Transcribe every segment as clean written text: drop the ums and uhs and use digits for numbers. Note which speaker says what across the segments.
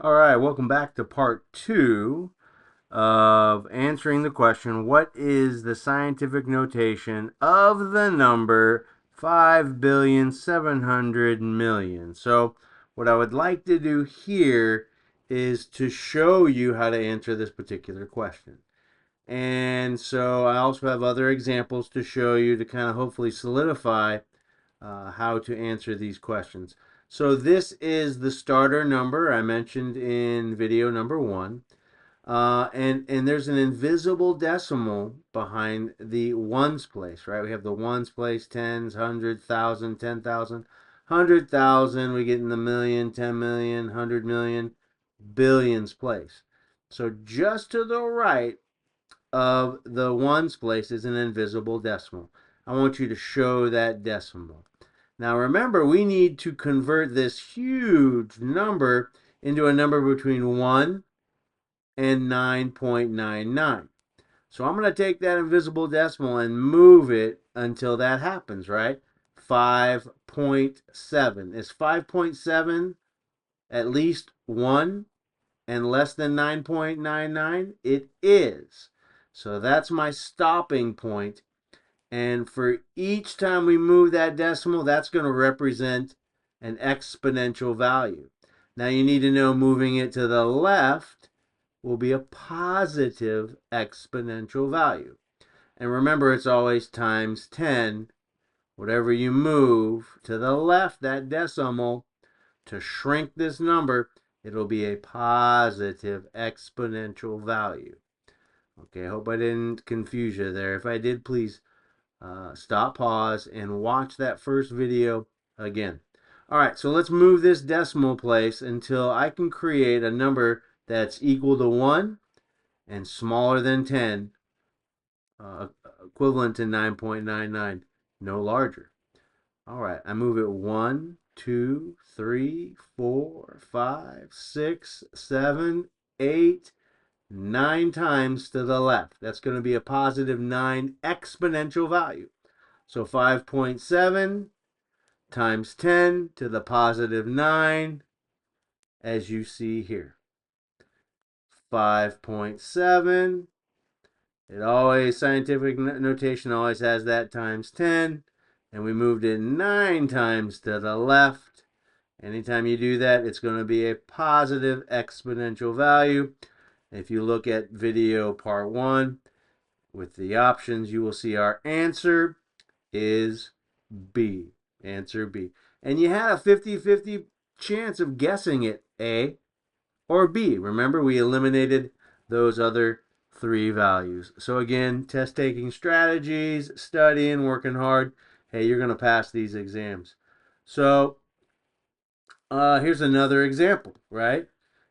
Speaker 1: All right, welcome back to part 2 of answering the question, what is the scientific notation of the number 5,700,000,000? So what I would like to do here is to show you how to answer this particular question. And so I also have other examples to show you to kind of hopefully solidify how to answer these questions. So this is the starter number I mentioned in video number 1. And there's an invisible decimal behind the ones place, right? We have the ones place, tens, hundred, thousand, 10,000, 100,000. We get in the million, 10 million, 100 million, billions place. So just to the right of the ones place is an invisible decimal. I want you to show that decimal. Now remember, we need to convert this huge number into a number between 1 and 9.99. So I'm going to take that invisible decimal and move it until that happens, right? 5.7. Is 5.7 at least 1 and less than 9.99? It is. So that's my stopping point. And for each time we move that decimal, that's going to represent an exponential value. Now you need to know moving it to the left will be a positive exponential value. And remember, it's always times 10. Whatever you move to the left, that decimal, to shrink this number, it'll be a positive exponential value. Okay, I hope I didn't confuse you there. If I did, please stop, pause, and watch that first video again. All right, so let's move this decimal place until I can create a number that's equal to 1 and smaller than 10, equivalent to 9.99, no larger. All right, I move it 1, 2, 3, 4, 5, 6, 7, 8, 9 times to the left. That's going to be a positive 9 exponential value. So 5.7 times 10 to the positive 9, as you see here. 5.7. It always, scientific notation always has that times 10. And we moved it 9 times to the left. Anytime you do that, it's going to be a positive exponential value. If you look at video part 1 with the options, you will see our answer is B. Answer B. And you had a 50-50 chance of guessing it, A or B. Remember, we eliminated those other 3 values. So again, test taking strategies, studying, working hard. Hey, you're going to pass these exams. So here's another example, right?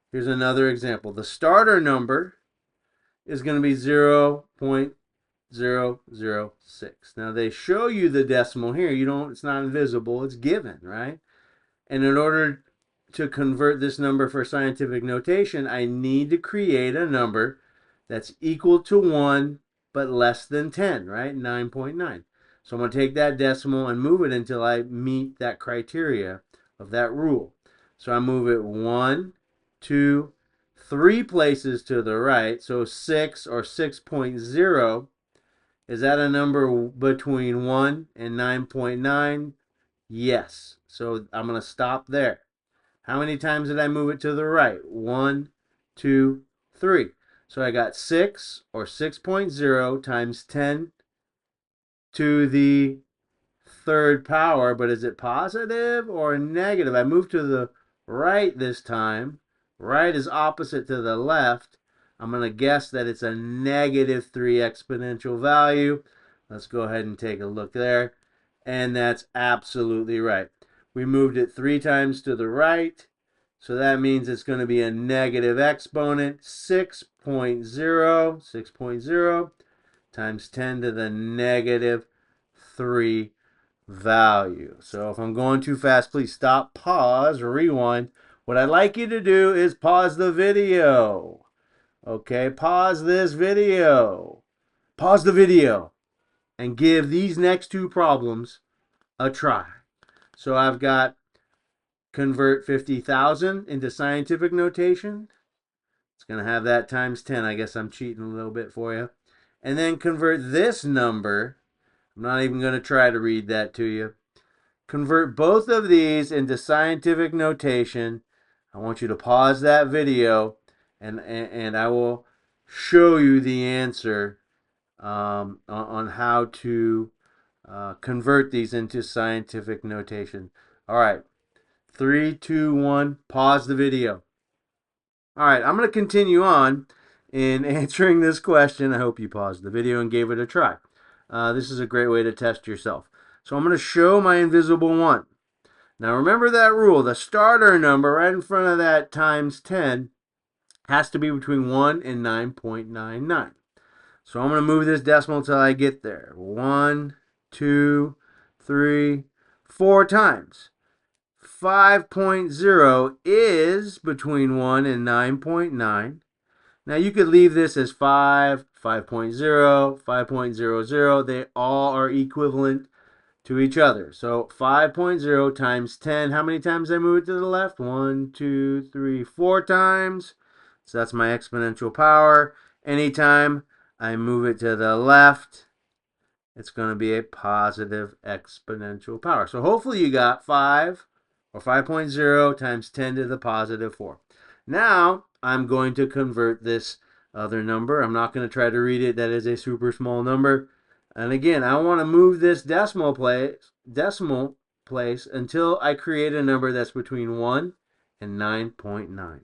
Speaker 1: Here's another example. The starter number is going to be 0.006. Now they show you the decimal here. It's not invisible, it's given, right? And in order to convert this number for scientific notation, I need to create a number that's equal to 1 but less than 10, right? 9.9. So I'm going to take that decimal and move it until I meet that criteria of that rule. So I move it 1, 2, 3 places to the right. So 6 or 6.0. Is that a number between 1 and 9.9? Yes. So I'm going to stop there. How many times did I move it to the right? 1, 2, 3. So I got 6 or 6.0 times 10 to the third power, but is it positive or negative? I moved to the right this time. Right is opposite to the left. I'm going to guess that it's a negative 3 exponential value. Let's go ahead and take a look there. And that's absolutely right. We moved it 3 times to the right. So that means it's going to be a negative exponent. 6.0 times 10 to the negative 3 value. So if I'm going too fast, please stop, pause, rewind. What I'd like you to do is pause the video. Okay, pause this video. Pause the video and give these next 2 problems a try. So I've got convert 50,000 into scientific notation. It's going to have that times 10. I guess I'm cheating a little bit for you. And then convert this number. I'm not even going to try to read that to you. Convert both of these into scientific notation. I want you to pause that video, and I will show you the answer on how to convert these into scientific notation. All right, 3, 2, 1, pause the video. All right, I'm going to continue on in answering this question. I hope you paused the video and gave it a try. This is a great way to test yourself. So I'm going to show my invisible 1. Now remember that rule. The starter number right in front of that times 10 has to be between 1 and 9.99. So I'm going to move this decimal until I get there. 1, 2, 3, 4 times. 5.0 is between 1 and 9.9. Now you could leave this as 5, 5.0, 5.00. They all are equivalent to each other. So 5.0 times 10. How many times I move it to the left? 1, 2, 3, 4 times. So that's my exponential power. Anytime I move it to the left, it's going to be a positive exponential power. So hopefully you got 5 or 5.0 times 10 to the positive 4. Now I'm going to convert this other number. I'm not going to try to read it. That is a super small number. And again, I want to move this decimal place until I create a number that's between 1 and 9.9.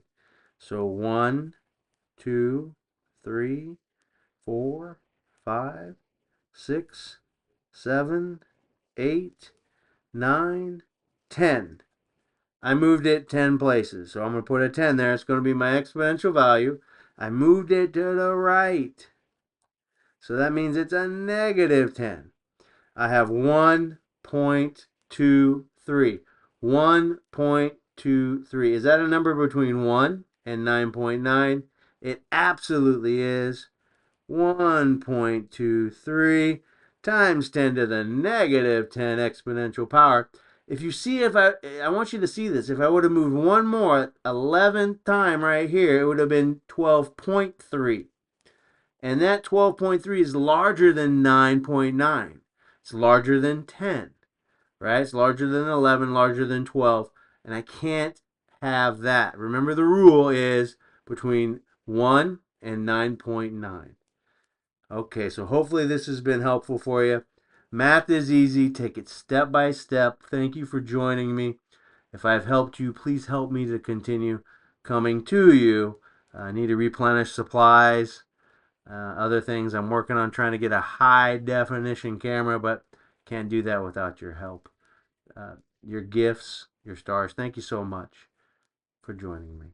Speaker 1: So 1, 2, 3, 4, 5, 6, 7, 8, 9, 10. I moved it 10 places. So I'm going to put a 10 there. It's going to be my exponential value. I moved it to the right. So that means it's a negative 10. I have 1.23. 1.23. Is that a number between 1 and 9.9? It absolutely is. 1.23 times 10 to the negative 10 exponential power. If you see, I want you to see this. If I would have moved one more, 11th time right here, it would have been 12.3. And that 12.3 is larger than 9.9. It's larger than 10, right? It's larger than 11, larger than 12. And I can't have that. Remember, the rule is between 1 and 9.9. Okay, so hopefully this has been helpful for you. Math is easy. Take it step by step. Thank you for joining me. If I've helped you, please help me to continue coming to you. I need to replenish supplies, other things. I'm working on trying to get a high definition camera, but can't do that without your help. Your gifts, your stars. Thank you so much for joining me.